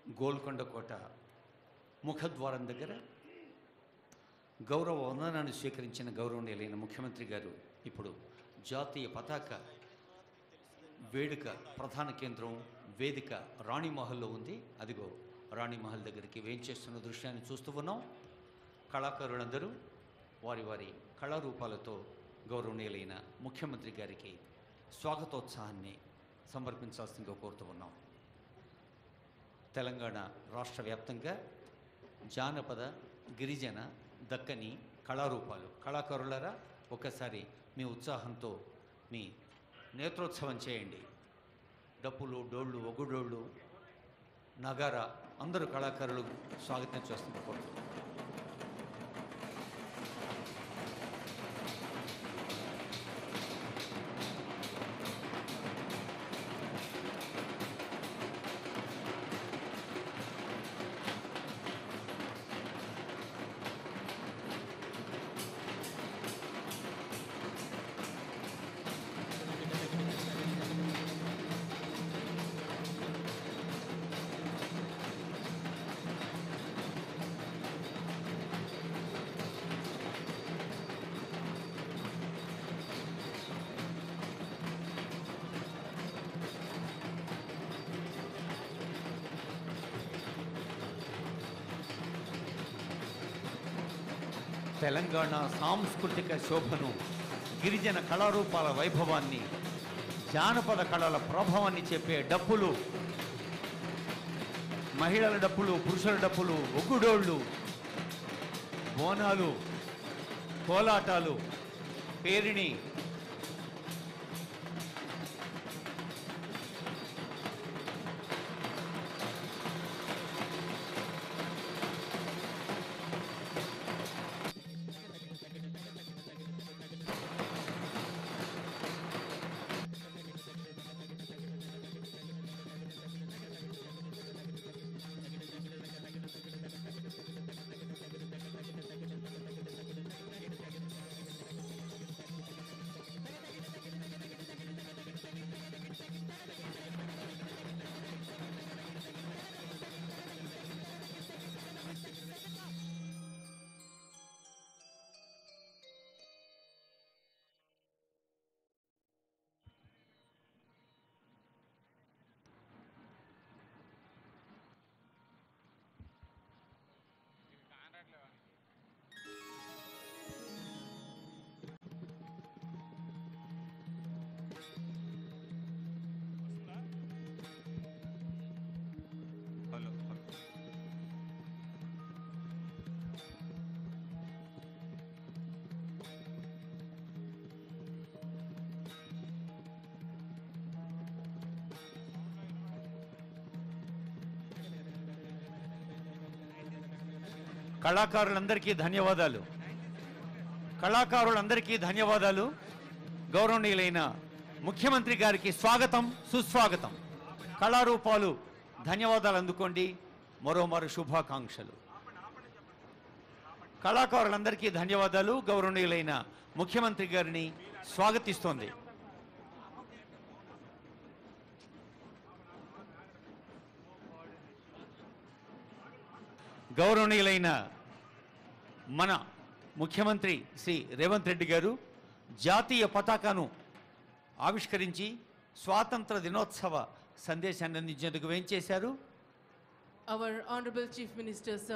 గోల్కొండ కోట ముఖద్వారం దగ్గర గౌరవ వందనాన్ని స్వీకరించిన గౌరవనీయులైన ముఖ్యమంత్రి గారు ఇప్పుడు జాతీయ పతాక వేడుక ప్రధాన కేంద్రం వేదిక రాణిమహల్లో ఉంది. అదిగో రాణిమహల్ దగ్గరికి వేంచేస్తున్న దృశ్యాన్ని చూస్తూ ఉన్నాం. కళాకారులందరూ వారి వారి కళారూపాలతో గౌరవనీయులైన ముఖ్యమంత్రి గారికి స్వాగతోత్సాహాన్ని సమర్పించాల్సిందిగా కోరుతూ ఉన్నాం. తెలంగాణ రాష్ట్ర వ్యాప్తంగా జానపద, గిరిజన, దక్కని కళారూపాలు కళాకారులారా ఒక్కసారి మీ ఉత్సాహంతో మీ నేత్రోత్సవం చేయండి. డప్పులు, డోళ్ళు, ఒగ్గుడోళ్ళు, నగారా అందరూ కళాకారులు స్వాగతం చేస్తున్న కోరుతున్నాం. తెలంగాణ సాంస్కృతిక శోభను, గిరిజన కళారూపాల వైభవాన్ని, జానపద కళల ప్రభావాన్ని చెప్పే డప్పులు, మహిళల డప్పులు, పురుషుల డప్పులు, ఒగ్గుడోళ్ళు, బోనాలు, కోలాటాలు, పేరిణి, కళాకారులందరికీ ధన్యవాదాలు. కళాకారులందరికీ ధన్యవాదాలు. గౌరవనీయులైన ముఖ్యమంత్రి గారికి స్వాగతం, సుస్వాగతం. కళారూపాలు ధన్యవాదాలు అందుకోండి. మరోమారు శుభాకాంక్షలు. కళాకారులందరికీ ధన్యవాదాలు. గౌరవనీయులైన ముఖ్యమంత్రి గారిని స్వాగతిస్తోంది. గౌరవనీయులైన మన ముఖ్యమంత్రి శ్రీ రేవంత్ రెడ్డి గారు జాతీయ పతాకాను ఆవిష్కరించి స్వాతంత్ర దినోత్సవ సందేశాన్ని అందించేందుకు వేంచేశారు. Our Honorable Chief Minister, sir.